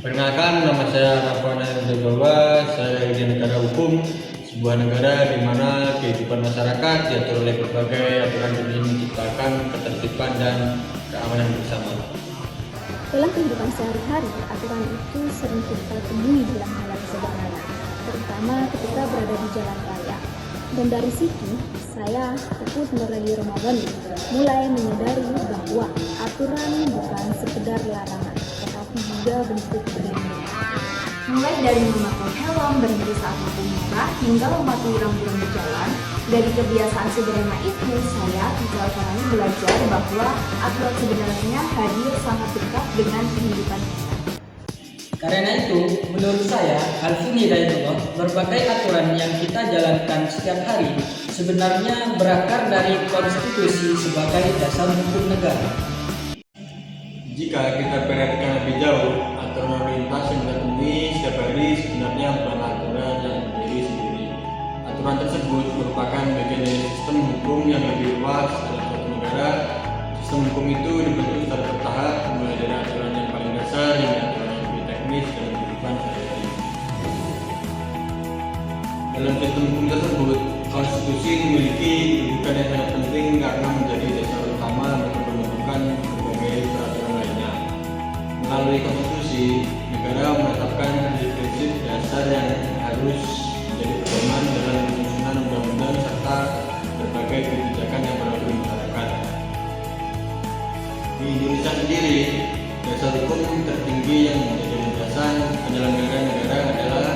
Perkenalkan, nama saya Rafana Jawa. Saya di negara hukum, sebuah negara di mana kehidupan masyarakat diatur oleh berbagai aturan demi menciptakan ketertiban dan keamanan bersama. Dalam kehidupan sehari-hari, aturan itu sering kita temui dalam hal sederhana, terutama ketika berada di jalan raya. Dan dari situ, saya, Puput Nurlali Romawan, mulai menyadari bahwa aturan bukan sekedar larangan, tetapi juga bentuk perlindungan. Mulai dari memakai helm berhenti saat lampu merah hingga mematuhi rambu-rambu berjalan, dari kebiasaan sederhana itu saya kali belajar bahwa aturan sebenarnya hadir sangat dekat dengan kehidupan kita. Karena itu, menurut saya, Alfini Hidayatullah, berbagai aturan yang kita jalankan setiap hari sebenarnya berakar dari konstitusi sebagai dasar hukum negara. Jika kita perhatikan lebih jauh, aturan lalu lintas yang kita temui setiap hari sebenarnya bukan aturan yang berdiri sendiri. Aturan tersebut merupakan bagian dari sistem hukum yang lebih luas dalam suatu negara. Sistem hukum itu dibentuk secara bertahap, mulai dari aturan yang paling dasar hingga aturan yang lebih teknis dalam kehidupan sehari-hari. Dalam sistem hukum tersebut, konstitusi memiliki kedudukan yang sangat penting karena menjadi dasar utama untuk pembentukan berbagai peraturan lainnya. Melalui konstitusi, negara menetapkan prinsip dasar yang harus menjadi pedoman dalam penyusunan undang-undang serta berbagai kebijakan yang berlaku di masyarakat. Di Indonesia sendiri, dasar hukum tertinggi yang menjadi landasan penyelenggaraan negara adalah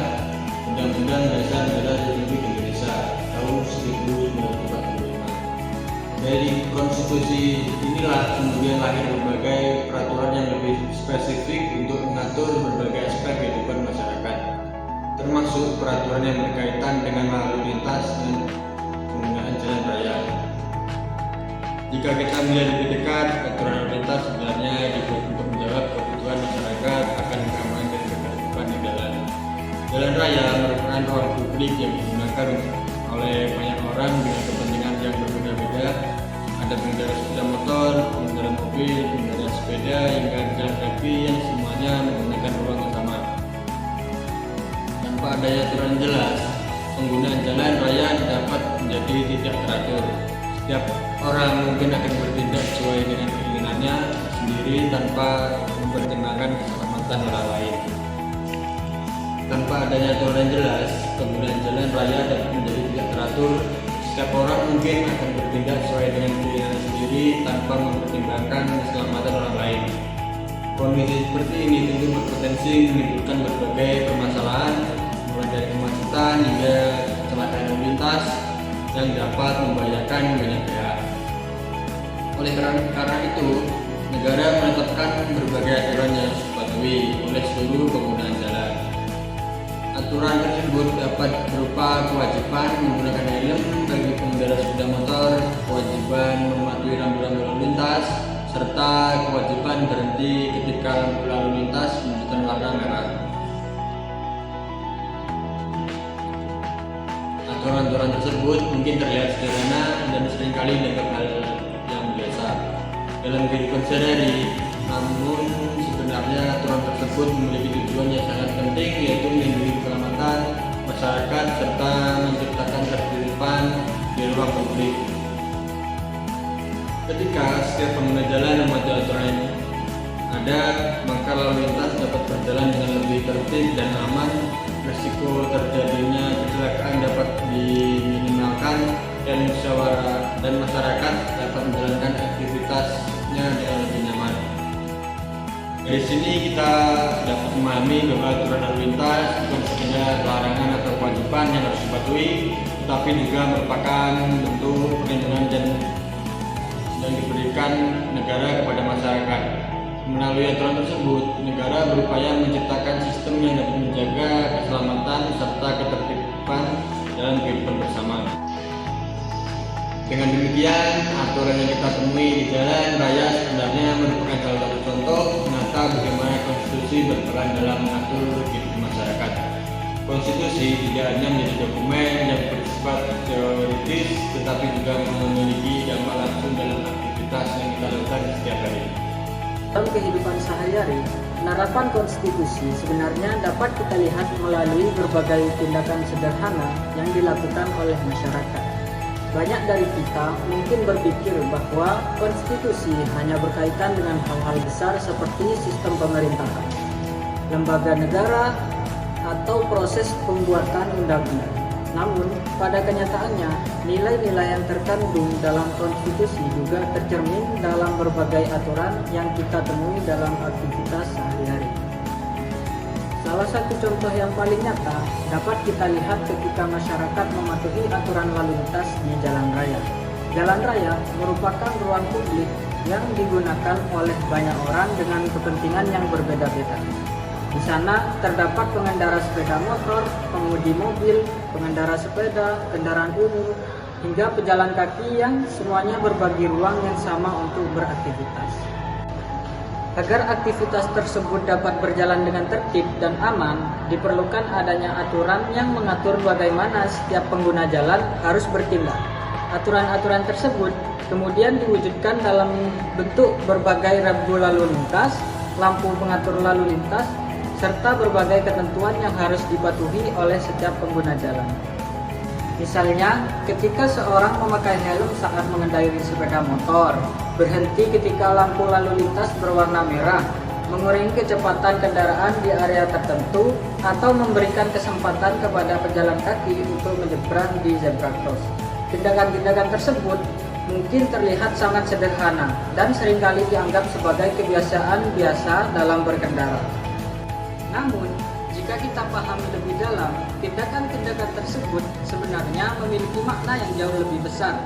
Undang-Undang Dasar Negara Republik Indonesia tahun 1945. Dari konstitusi inilah kemudian lahir berbagai peraturan yang lebih spesifik untuk mengatur berbagai aspek kehidupan masyarakat, termasuk peraturan yang berkaitan dengan lalu lintas dan penggunaan jalan raya. Jika kita melihat lebih dekat, aturan lalu lintas sebenarnya dibuat untuk menjawab kebutuhan masyarakat akan keamanan dan ketertiban di jalan. Jalan raya merupakan ruang publik yang digunakan oleh banyak orang dengan kepentingan yang berbeda-beda. Ada pengendara sepeda motor, pengendara mobil, pengendara sepeda, hingga jalan kaki yang semuanya menggunakan ruang yang sama. Tanpa adanya aturan jelas, penggunaan jalan raya dapat menjadi tidak teratur. Setiap orang mungkin akan bertindak sesuai dengan keinginannya sendiri tanpa mempertimbangkan keselamatan orang lain. Tanpa adanya aturan jelas, penggunaan jalan raya dapat menjadi tidak teratur. Setiap orang mungkin akan bertindak sesuai dengan keinginan sendiri tanpa mempertimbangkan keselamatan orang lain. Kondisi seperti ini tentu berpotensi menimbulkan berbagai permasalahan, mulai dari kemacetan hingga kecelakaan lalu lintas yang dapat membahayakan banyak pihak. Oleh karena itu, negara menetapkan berbagai aturan yang harus dipatuhi oleh seluruh penggunaan jalan. Aturan tersebut dapat berupa kewajiban menggunakan helm bagi pengendara sepeda motor, kewajiban mematuhi rambu-rambu lalu lintas, serta kewajiban berhenti ketika lampu lalu lintas menunjukkan warna merah. Aturan-aturan tersebut mungkin terlihat sederhana dan seringkali dianggap hal yang biasa dalam kehidupan sehari-hari. Namun sebenarnya aturan tersebut memiliki tujuan yang sangat penting, yaitu melindungi keselamatan masyarakat serta menciptakan ketertiban di ruang publik. Ketika setiap pengguna jalan mematuhi aturan ini ada, maka lalu lintas dapat berjalan dengan lebih tertib dan aman. Risiko terjadinya kecelakaan dapat diminimalkan dan musyawarah dan masyarakat dapat menjalankan aktivitasnya dengan lebih nyaman. Dari sini kita dapat memahami bahwa aturan lalu lintas bukan sekedar larangan atau kewajiban yang harus dipatuhi, tetapi juga merupakan bentuk perlindungan yang diberikan negara kepada masyarakat. Melalui aturan tersebut, negara berupaya menciptakan sistem yang dapat menjaga keselamatan serta ketertiban dalam kehidupan bersama. Dengan demikian, aturan yang kita temui di jalan raya sebenarnya merupakan salah satu contoh nyata bagaimana konstitusi berperan dalam mengatur kehidupan masyarakat. Konstitusi tidak hanya menjadi dokumen yang bersifat teoritis, tetapi juga memiliki dampak langsung dalam aktivitas yang kita lakukan setiap hari. Dalam kehidupan sehari-hari, Penerapan konstitusi sebenarnya dapat kita lihat melalui berbagai tindakan sederhana yang dilakukan oleh masyarakat. Banyak dari kita mungkin berpikir bahwa konstitusi hanya berkaitan dengan hal-hal besar seperti sistem pemerintahan, lembaga negara, atau proses pembuatan undang-undang. Namun, pada kenyataannya, nilai-nilai yang terkandung dalam konstitusi juga tercermin dalam berbagai aturan yang kita temui dalam aktivitas sehari-hari. Salah satu contoh yang paling nyata dapat kita lihat ketika masyarakat mematuhi aturan lalu lintas di jalan raya. Jalan raya merupakan ruang publik yang digunakan oleh banyak orang dengan kepentingan yang berbeda-beda. Di sana terdapat pengendara sepeda motor, pengemudi mobil, pengendara sepeda, kendaraan umum, hingga pejalan kaki yang semuanya berbagi ruang yang sama untuk beraktivitas. Agar aktivitas tersebut dapat berjalan dengan tertib dan aman, diperlukan adanya aturan yang mengatur bagaimana setiap pengguna jalan harus bertindak. Aturan-aturan tersebut kemudian diwujudkan dalam bentuk berbagai rambu lalu lintas, lampu pengatur lalu lintas, serta berbagai ketentuan yang harus dipatuhi oleh setiap pengguna jalan. Misalnya, ketika seorang memakai helm saat mengendarai sepeda motor, berhenti ketika lampu lalu lintas berwarna merah, mengurangi kecepatan kendaraan di area tertentu, atau memberikan kesempatan kepada pejalan kaki untuk menyeberang di zebra cross. Tindakan-tindakan tersebut mungkin terlihat sangat sederhana dan seringkali dianggap sebagai kebiasaan biasa dalam berkendara. Namun, jika kita pahami lebih dalam, tindakan-tindakan tersebut sebenarnya memiliki makna yang jauh lebih besar.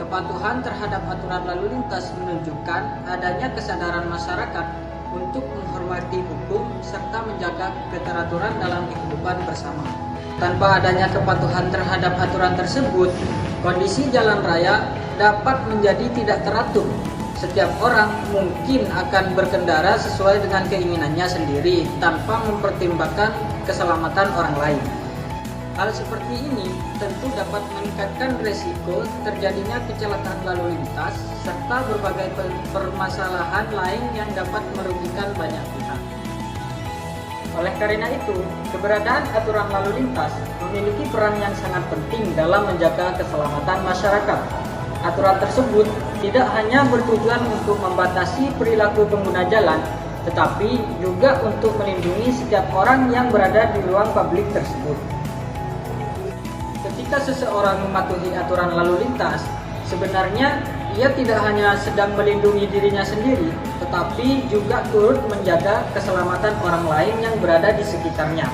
Kepatuhan terhadap aturan lalu lintas menunjukkan adanya kesadaran masyarakat untuk menghormati hukum serta menjaga keteraturan dalam kehidupan bersama. Tanpa adanya kepatuhan terhadap aturan tersebut, kondisi jalan raya dapat menjadi tidak teratur. Setiap orang mungkin akan berkendara sesuai dengan keinginannya sendiri tanpa mempertimbangkan keselamatan orang lain. Hal seperti ini tentu dapat meningkatkan resiko terjadinya kecelakaan lalu lintas serta berbagai permasalahan lain yang dapat merugikan banyak pihak. Oleh karena itu, keberadaan aturan lalu lintas memiliki peran yang sangat penting dalam menjaga keselamatan masyarakat. Aturan tersebut tidak hanya bertujuan untuk membatasi perilaku pengguna jalan, tetapi juga untuk melindungi setiap orang yang berada di ruang publik tersebut. Ketika seseorang mematuhi aturan lalu lintas, sebenarnya ia tidak hanya sedang melindungi dirinya sendiri, tetapi juga turut menjaga keselamatan orang lain yang berada di sekitarnya.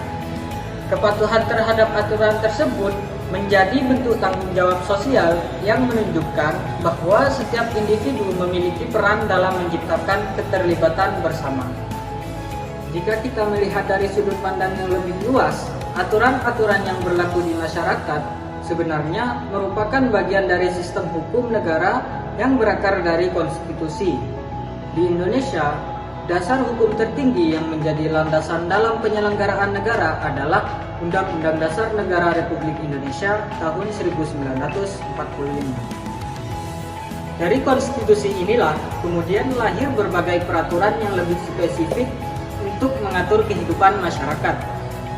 Kepatuhan terhadap aturan tersebut menjadi bentuk tanggung jawab sosial yang menunjukkan bahwa setiap individu memiliki peran dalam menciptakan keterlibatan bersama. Jika kita melihat dari sudut pandang yang lebih luas, aturan-aturan yang berlaku di masyarakat sebenarnya merupakan bagian dari sistem hukum negara yang berakar dari konstitusi. Di Indonesia, dasar hukum tertinggi yang menjadi landasan dalam penyelenggaraan negara adalah Undang-Undang Dasar Negara Republik Indonesia tahun 1945. Dari konstitusi inilah kemudian lahir berbagai peraturan yang lebih spesifik untuk mengatur kehidupan masyarakat,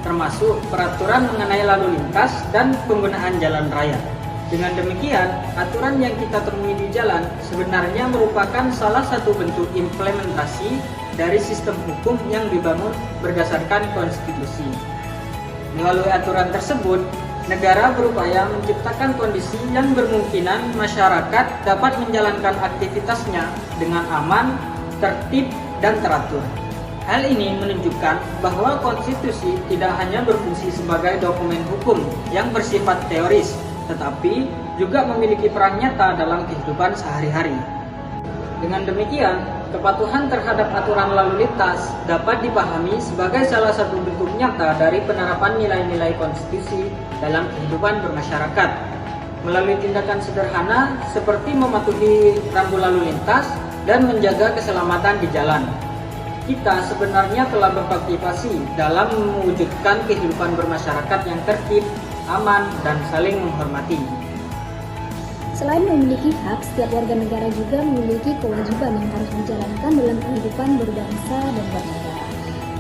termasuk peraturan mengenai lalu lintas dan penggunaan jalan raya. Dengan demikian, aturan yang kita temui di jalan sebenarnya merupakan salah satu bentuk implementasi dari sistem hukum yang dibangun berdasarkan konstitusi. Melalui aturan tersebut, negara berupaya menciptakan kondisi yang bermungkinan masyarakat dapat menjalankan aktivitasnya dengan aman, tertib, dan teratur. Hal ini menunjukkan bahwa konstitusi tidak hanya berfungsi sebagai dokumen hukum yang bersifat teoris, tetapi juga memiliki peran nyata dalam kehidupan sehari-hari. Dengan demikian, kepatuhan terhadap aturan lalu lintas dapat dipahami sebagai salah satu bentuk nyata dari penerapan nilai-nilai konstitusi dalam kehidupan bermasyarakat. Melalui tindakan sederhana seperti mematuhi rambu lalu lintas dan menjaga keselamatan di jalan, kita sebenarnya telah berpartisipasi dalam mewujudkan kehidupan bermasyarakat yang tertib, aman, dan saling menghormati. Selain memiliki hak, setiap warga negara juga memiliki kewajiban yang harus dijalankan dalam kehidupan berbangsa dan bernegara.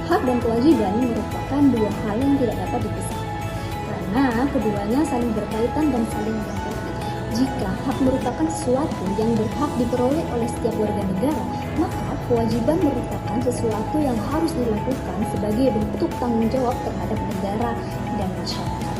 Hak dan kewajiban merupakan dua hal yang tidak dapat dipisahkan, karena keduanya saling berkaitan dan saling melengkapi. Jika hak merupakan sesuatu yang berhak diperoleh oleh setiap warga negara, maka kewajiban merupakan sesuatu yang harus dilakukan sebagai bentuk tanggung jawab terhadap negara dan masyarakat.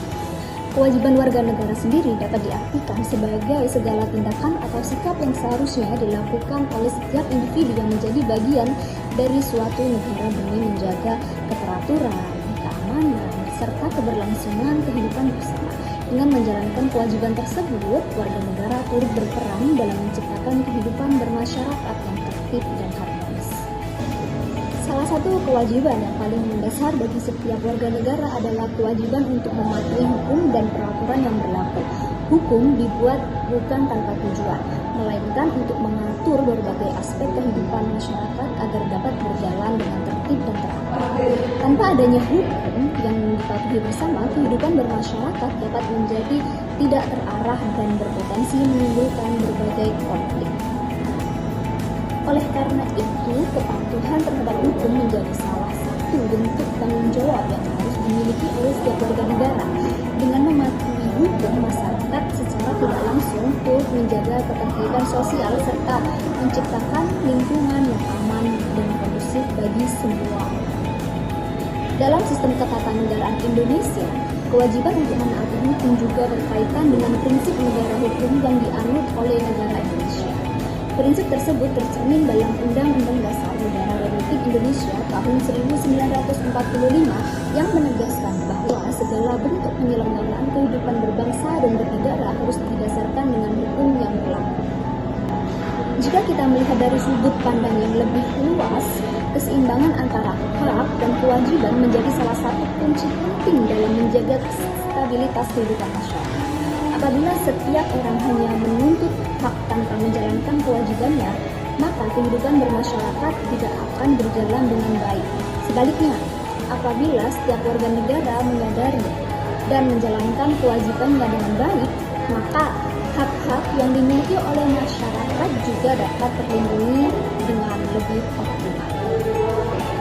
Kewajiban warga negara sendiri dapat diartikan sebagai segala tindakan atau sikap yang seharusnya dilakukan oleh setiap individu yang menjadi bagian dari suatu negara demi menjaga keteraturan, keamanan, serta keberlangsungan kehidupan bersama. Dengan menjalankan kewajiban tersebut, warga negara turut berperan dalam menciptakan kehidupan bermasyarakat yang tertib dan harmonis. Salah satu kewajiban yang paling mendasar bagi setiap warga negara adalah kewajiban untuk mematuhi hukum dan peraturan yang berlaku. Hukum dibuat bukan tanpa tujuan, melainkan untuk mengatur berbagai aspek kehidupan masyarakat agar dapat berjalan dengan tertib dan teratur. Tanpa adanya hukum yang dipatuhi bersama, kehidupan bermasyarakat dapat menjadi tidak terarah dan berpotensi menimbulkan berbagai konflik. Oleh karena itu, kepatuhan terhadap hukum menjadi salah satu bentuk tanggung jawab yang harus dimiliki oleh setiap warga negara. Dengan mematuhi hukum, masyarakat secara tidak langsung turut menjaga ketertiban sosial serta menciptakan lingkungan yang aman dan kondusif bagi semua orang. Dalam sistem ketatanegaraan Indonesia, kewajiban untuk menaati hukum juga berkaitan dengan prinsip negara hukum yang dianut oleh negara Indonesia. Prinsip tersebut tercermin dalam Undang-Undang Dasar Negara Republik Indonesia tahun 1945 yang menegaskan bahwa segala bentuk penyelenggaraan kehidupan berbangsa dan bernegara harus didasarkan dengan hukum yang berlaku. Jika kita melihat dari sudut pandang yang lebih luas, keseimbangan antara hak dan kewajiban menjadi salah satu kunci penting dalam menjaga stabilitas kehidupan masyarakat. Apabila setiap orang hanya menuntut hak tanpa menjalankan kewajibannya, maka kehidupan bermasyarakat tidak akan berjalan dengan baik. Sebaliknya, apabila setiap warga negara menyadari dan menjalankan kewajibannya dengan baik, maka hak-hak yang dimiliki oleh masyarakat juga dapat terlindungi dengan lebih optimal.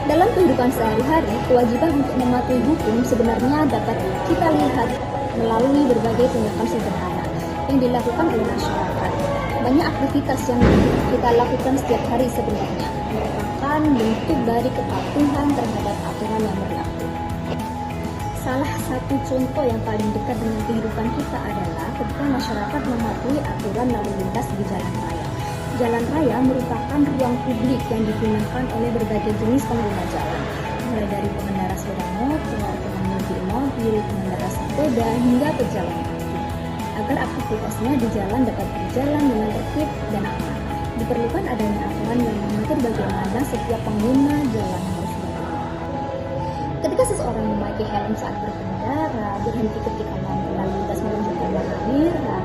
Dalam kehidupan sehari-hari, kewajiban untuk mematuhi hukum sebenarnya dapat kita lihat melalui berbagai tindakan sederhana yang dilakukan oleh masyarakat. Banyak aktivitas yang kita lakukan setiap hari sebenarnya merupakan bentuk dari kepatuhan terhadap aturan yang berlaku. Salah satu contoh yang paling dekat dengan kehidupan kita adalah ketika masyarakat mematuhi aturan lalu lintas di jalan raya. Jalan raya merupakan ruang publik yang digunakan oleh berbagai jenis pengguna jalan, mulai dari pengendara sepeda motor, pengemudi mobil, pengendara sepeda, hingga pejalan kaki. Agar aktivitasnya di jalan dapat berjalan dengan tertib dan aman, diperlukan adanya aturan yang mengatur bagaimana setiap pengguna jalan harus bertindak. Ketika seseorang memakai helm saat berkendara, berhenti ketika lampu lalu lintas menunjukkan warna merah,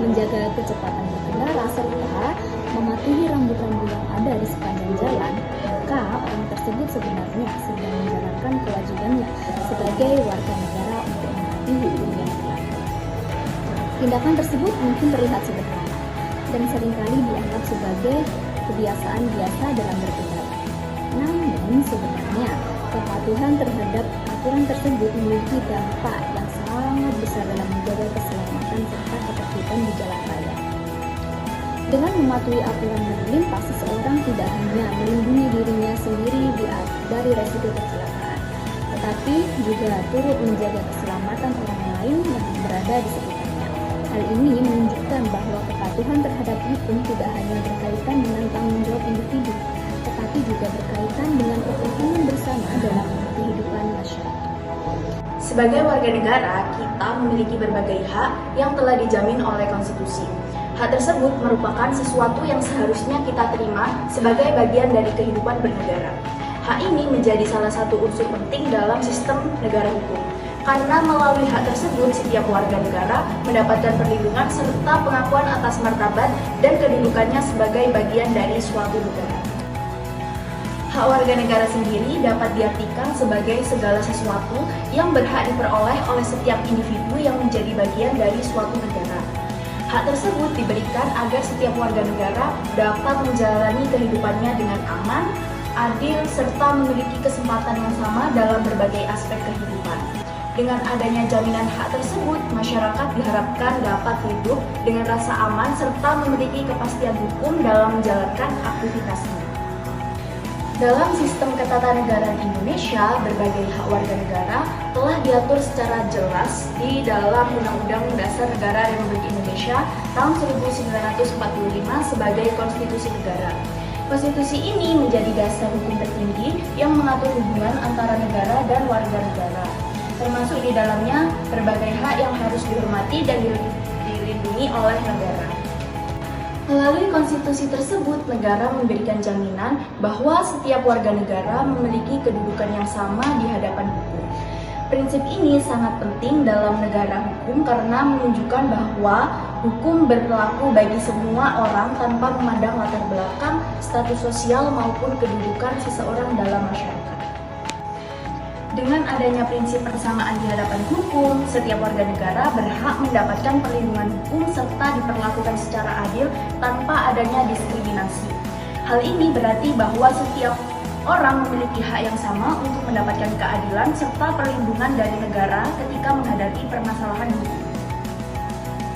menjaga kecepatan berkendara, serta mematuhi rambu-rambu yang ada di sepanjang jalan, maka orang tersebut sebenarnya sedang menjalankan kewajibannya sebagai warga negara untuk menaati hukum yang berlaku. Tindakan tersebut mungkin terlihat sederhana dan seringkali dianggap sebagai kebiasaan biasa dalam berkendara. Namun sebenarnya kepatuhan terhadap aturan tersebut memiliki dampak yang sangat besar dalam menjaga keselamatan serta ketertiban di jalan raya. Dengan mematuhi aturan lalu lintas, seseorang tidak hanya melindungi dirinya sendiri dari resiko kecelakaan, tetapi juga turut menjaga keselamatan orang lain yang berada di sekitarnya. Hal ini menunjukkan bahwa kepatuhan terhadap hukum tidak hanya berkaitan dengan tanggung jawab individu, tetapi juga berkaitan dengan kepentingan bersama dalam kehidupan masyarakat. Sebagai warga negara, kita memiliki berbagai hak yang telah dijamin oleh konstitusi. Hak tersebut merupakan sesuatu yang seharusnya kita terima sebagai bagian dari kehidupan bernegara. Hak ini menjadi salah satu unsur penting dalam sistem negara hukum. Karena melalui hak tersebut, setiap warga negara mendapatkan perlindungan serta pengakuan atas martabat dan kedudukannya sebagai bagian dari suatu negara. Hak warga negara sendiri dapat diartikan sebagai segala sesuatu yang berhak diperoleh oleh setiap individu yang menjadi bagian dari suatu negara. Hak tersebut diberikan agar setiap warga negara dapat menjalani kehidupannya dengan aman, adil, serta memiliki kesempatan yang sama dalam berbagai aspek kehidupan. Dengan adanya jaminan hak tersebut, masyarakat diharapkan dapat hidup dengan rasa aman serta memiliki kepastian hukum dalam menjalankan aktivitasnya. Dalam sistem ketatanegaraan Indonesia, berbagai hak warga negara telah diatur secara jelas di dalam Undang-Undang Dasar Negara Republik Indonesia tahun 1945 sebagai konstitusi negara. Konstitusi ini menjadi dasar hukum tertinggi yang mengatur hubungan antara negara dan warga negara. Termasuk di dalamnya berbagai hak yang harus dihormati dan dilindungi oleh negara. Melalui konstitusi tersebut, negara memberikan jaminan bahwa setiap warga negara memiliki kedudukan yang sama di hadapan hukum. Prinsip ini sangat penting dalam negara hukum karena menunjukkan bahwa hukum berlaku bagi semua orang tanpa memandang latar belakang, status sosial maupun kedudukan seseorang dalam masyarakat. Dengan adanya prinsip persamaan di hadapan hukum, setiap warga negara berhak mendapatkan perlindungan hukum serta diperlakukan secara adil tanpa adanya diskriminasi. Hal ini berarti bahwa setiap orang memiliki hak yang sama untuk mendapatkan keadilan serta perlindungan dari negara ketika menghadapi permasalahan hukum.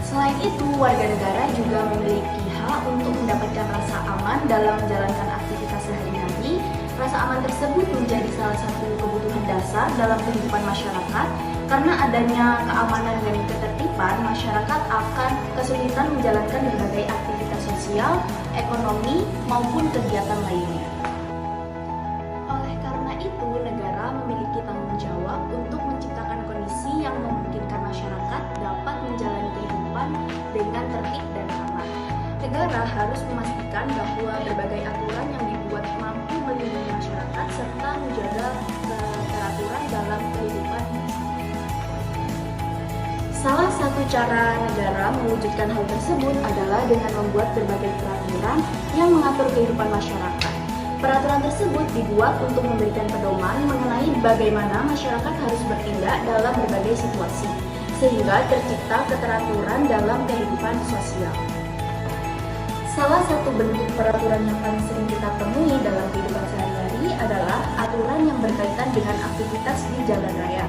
Selain itu, warga negara juga memiliki hak untuk mendapatkan rasa aman dalam menjalankan aktivitas sehari-hari. Rasa aman tersebut menjadi salah satu kebutuhan dasar dalam kehidupan masyarakat. Karena adanya keamanan dan ketertiban, masyarakat akan kesulitan menjalankan berbagai aktivitas sosial, ekonomi, maupun kegiatan lainnya. Oleh karena itu, negara memiliki tanggung jawab untuk menciptakan kondisi yang memungkinkan masyarakat dapat menjalani kehidupan dengan tertib dan aman. Negara harus memastikan bahwa berbagai aturan yang dibuat mampu melindungi masyarakat serta menjaga keteraturan dalam kehidupan. Salah satu cara negara mewujudkan hal tersebut adalah dengan membuat berbagai peraturan yang mengatur kehidupan masyarakat. Peraturan tersebut dibuat untuk memberikan pedoman mengenai bagaimana masyarakat harus bertindak dalam berbagai situasi, sehingga tercipta keteraturan dalam kehidupan sosial. Salah satu bentuk peraturan yang paling sering kita temui dalam kehidupan sehari-hari adalah aturan yang berkaitan dengan aktivitas di jalan raya.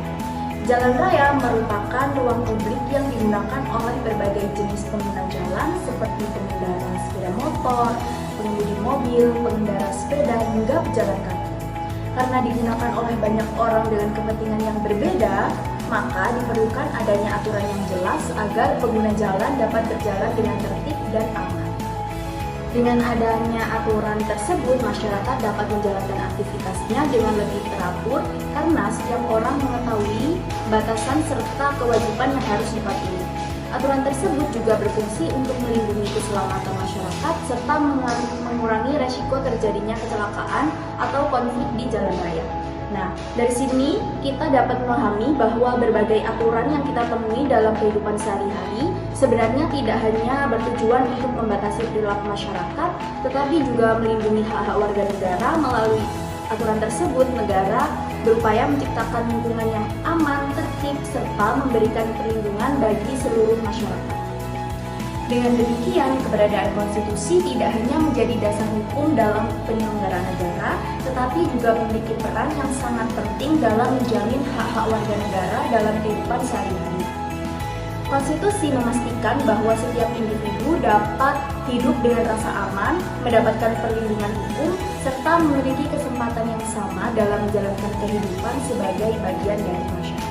Jalan raya merupakan ruang publik yang digunakan oleh berbagai jenis pengguna jalan seperti pengendara sepeda motor, pengemudi mobil, pengendara sepeda, hingga pejalan kaki. Karena digunakan oleh banyak orang dengan kepentingan yang berbeda, maka diperlukan adanya aturan yang jelas agar pengguna jalan dapat berjalan dengan tertib dan aman. Dengan adanya aturan tersebut, masyarakat dapat menjalankan aktivitasnya dengan lebih teratur karena setiap orang mengetahui batasan serta kewajiban yang harus dipatuhi. Aturan tersebut juga berfungsi untuk melindungi keselamatan masyarakat serta mengurangi resiko terjadinya kecelakaan atau konflik di jalan raya. Nah, dari sini kita dapat memahami bahwa berbagai aturan yang kita temui dalam kehidupan sehari-hari sebenarnya tidak hanya bertujuan untuk membatasi perilaku masyarakat, tetapi juga melindungi hak-hak warga negara. Melalui aturan tersebut, negara berupaya menciptakan lingkungan yang aman, tertib, serta memberikan perlindungan bagi seluruh masyarakat. Dengan demikian, keberadaan konstitusi tidak hanya menjadi dasar hukum dalam penyelenggaraan negara, tetapi juga memiliki peran yang sangat penting dalam menjamin hak-hak warga negara dalam kehidupan sehari-hari. Konstitusi memastikan bahwa setiap individu dapat hidup dengan rasa aman, mendapatkan perlindungan hukum, serta memiliki kesempatan yang sama dalam menjalankan kehidupan sebagai bagian dari masyarakat.